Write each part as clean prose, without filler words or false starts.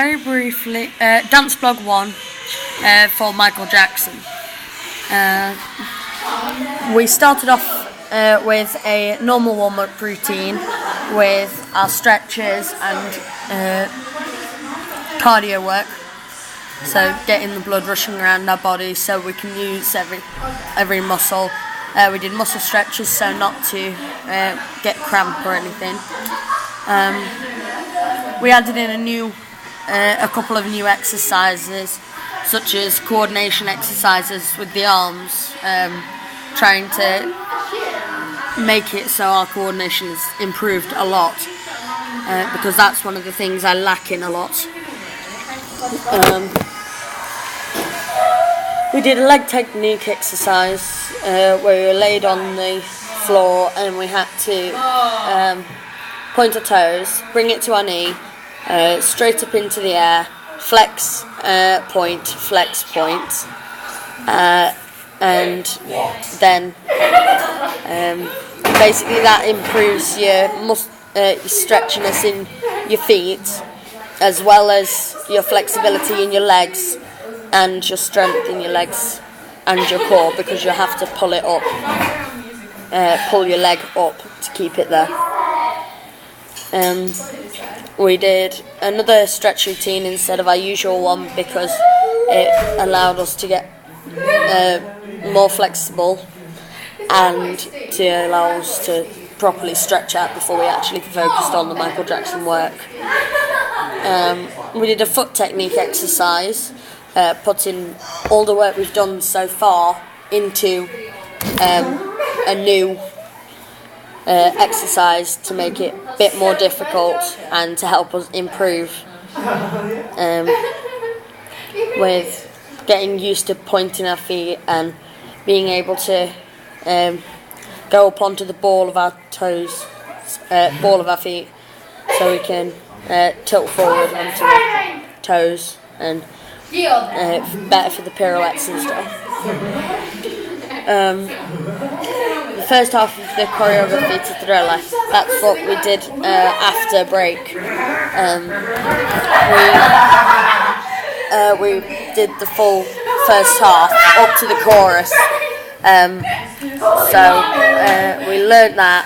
Very briefly, Dance Blog 1 for Michael Jackson. We started off with a normal warm-up routine with our stretches and cardio work. So getting the blood rushing around our body so we can use every muscle. We did muscle stretches so not to get cramp or anything. We added in a couple of new exercises, such as coordination exercises with the arms, trying to make it so our coordination is improved a lot, because that's one of the things I lack in a lot. We did a leg technique exercise where we were laid on the floor and we had to point our toes, bring it to our knee, straight up into the air, flex point, and then basically that improves your stretchiness in your feet, as well as your flexibility in your legs and your strength in your legs and your core, because you have to pull it up, pull your leg up to keep it there. We did another stretch routine instead of our usual one because it allowed us to get more flexible and to allow us to properly stretch out before we actually focused on the Michael Jackson work. We did a foot technique exercise, putting all the work we've done so far into a new exercise to make it a bit more difficult and to help us improve with getting used to pointing our feet and being able to go up onto the ball of our toes, ball of our feet, so we can tilt forward onto the toes and better for the pirouettes and stuff. The first half of the choreography to Thriller, that's what we did after break. We did the full first half up to the chorus. So we learned that,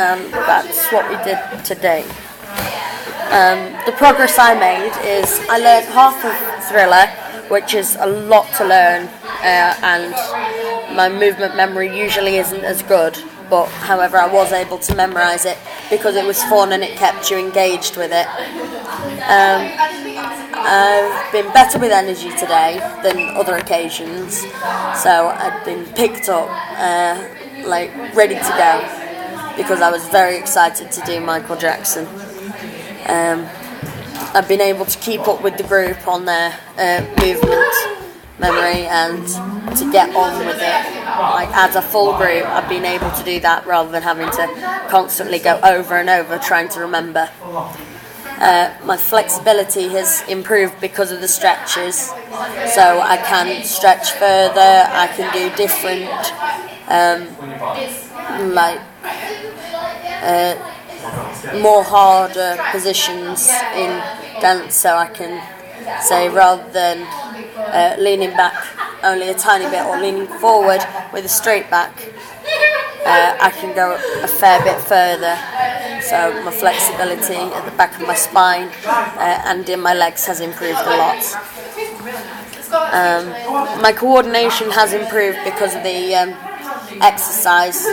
and that's what we did today. The progress I made is I learned half of Thriller, which is a lot to learn, and my movement memory usually isn't as good, but however I was able to memorise it because it was fun and it kept you engaged with it. I've been better with energy today than other occasions, so I've been picked up, ready to go, because I was very excited to do Michael Jackson. I've been able to keep up with the group on their movement memory and to get on with it. Like as a full group, I've been able to do that rather than having to constantly go over and over trying to remember. My flexibility has improved because of the stretches, so I can stretch further, I can do different more harder positions in dance, so I can say, rather than leaning back only a tiny bit or leaning forward with a straight back, I can go a fair bit further. So my flexibility at the back of my spine and in my legs has improved a lot. My coordination has improved because of the exercise.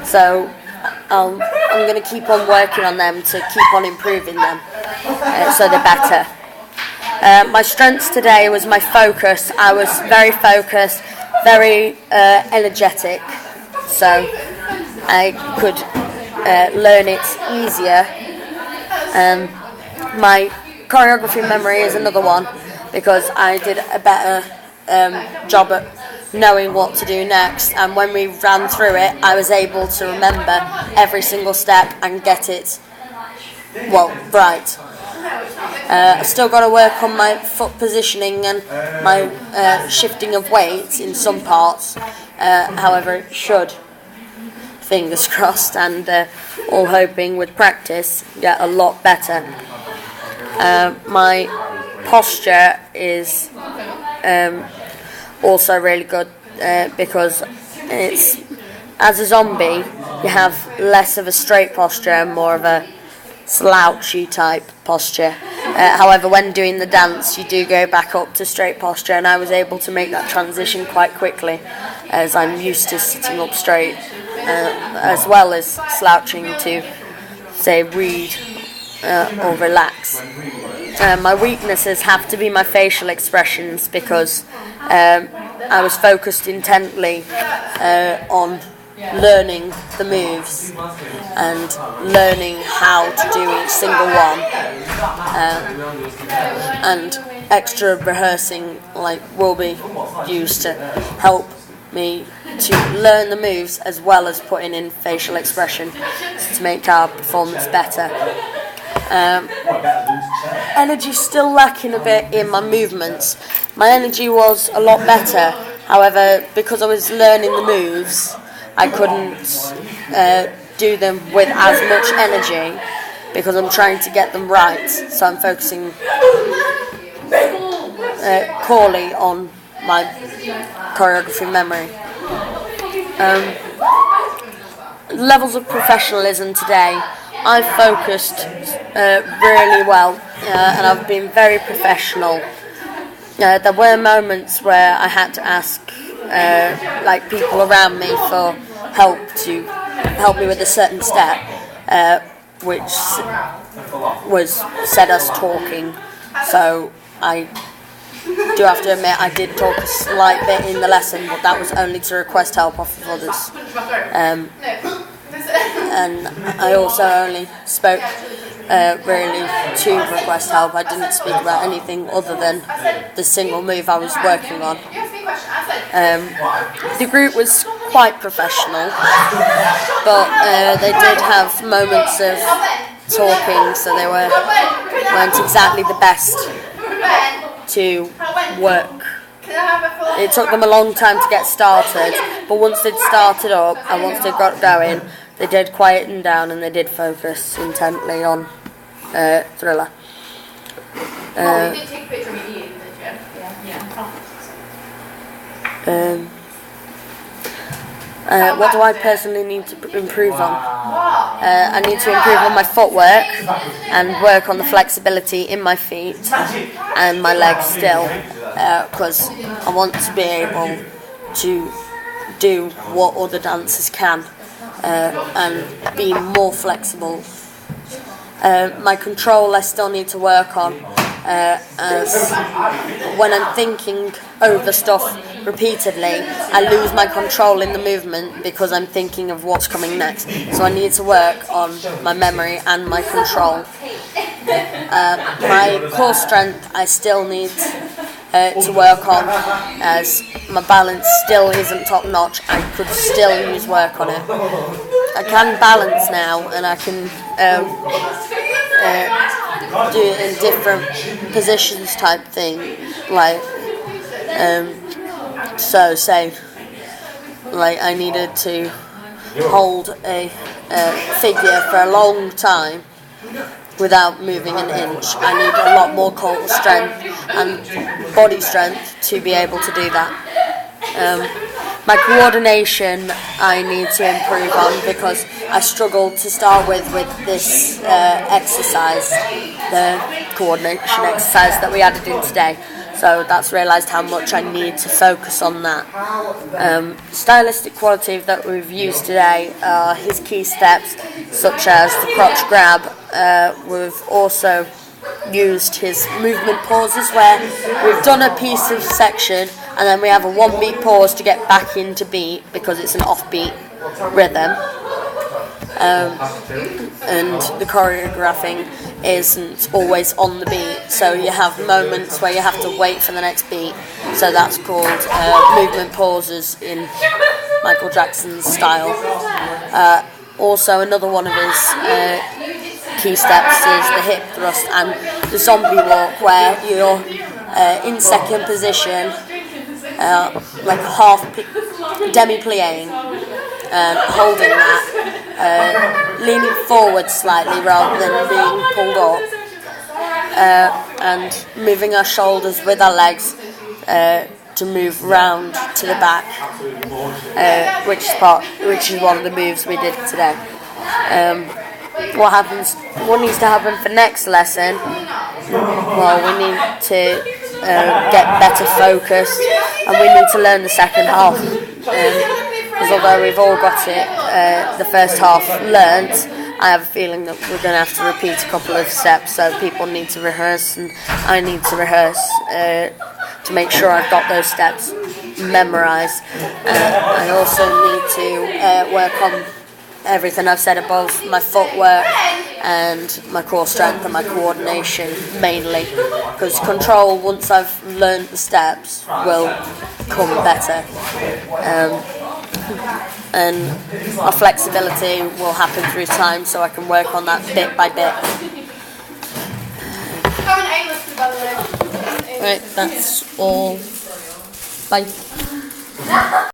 So I'm going to keep on working on them to keep on improving them, so they're better. My strengths today was my focus. I was very focused, very energetic, so I could learn it easier. My choreography memory is another one, because I did a better job at knowing what to do next, and when we ran through it I was able to remember every single step and get it right. I've still got to work on my foot positioning and my shifting of weight in some parts. However, it should, fingers crossed, and all hoping with practice, get a lot better. My posture is also really good because it's, as a zombie, you have less of a straight posture and more of a slouchy type posture. However, when doing the dance, you do go back up to straight posture, and I was able to make that transition quite quickly, as I'm used to sitting up straight, as well as slouching to, say, read or relax. My weaknesses have to be my facial expressions, because I was focused intently on learning the moves and learning how to do each single one, and extra rehearsing will be used to help me to learn the moves as well as putting in facial expression to make our performance better. Energy's still lacking a bit in my movements. My energy was a lot better, however, because I was learning the moves, I couldn't do them with as much energy because I'm trying to get them right. So I'm focusing corely on my choreography memory. Levels of professionalism today. I focused really well, and I've been very professional. There were moments where I had to ask people around me for help to help me with a certain step, which was said as talking. So I do have to admit I did talk a slight bit in the lesson, but that was only to request help off of others. And I also only spoke really to request help. I didn't speak about anything other than the single move I was working on. The group was quite professional, but they did have moments of talking, so they weren't exactly the best to work. It took them a long time to get started, but once they'd started up and once they got going, they did quieten down and they did focus intently on Thriller. You did take a picture of me, did you? What do I personally need to improve on? I need to improve on my footwork and work on the flexibility in my feet and my legs still, because I want to be able to do what other dancers can and be more flexible. My control I still need to work on, as when I'm thinking over stuff repeatedly, I lose my control in the movement because I'm thinking of what's coming next. So I need to work on my memory and my control. My core strength I still need to work on, as my balance still isn't top notch. I could still use work on it. I can balance now, and I can do it in different positions type thing, so say I needed to hold a figure for a long time without moving an inch. I need a lot more core strength and body strength to be able to do that. My coordination I need to improve on, because I struggled to start with this exercise, the coordination exercise that we added in today. So that's realised how much I need to focus on that. Stylistic quality that we've used today are his key steps, such as the crotch grab. We've also used his movement pauses, where we've done a piece of section and then we have a 1 beat pause to get back into beat because it's an offbeat rhythm. And the choreographing isn't always on the beat, so you have moments where you have to wait for the next beat, so that's called movement pauses in Michael Jackson's style. Also, another one of his key steps is the hip thrust, and the zombie walk where you're in second position, like demi-plié, holding that, leaning forward slightly rather than being pulled up, and moving our shoulders with our legs to move round to the back, which is one of the moves we did today. What needs to happen for next lesson? Well, we need to get better focused, and we need to learn the second half. Because although we've all got it, the first half learnt, I have a feeling that we're going to have to repeat a couple of steps. So people need to rehearse, and I need to rehearse to make sure I've got those steps memorised. I also need to work on everything I've said above, my footwork and my core strength and my coordination mainly, because control, once I've learned the steps, will come better, and my flexibility will happen through time, so I can work on that bit by bit. Right, that's all. Bye.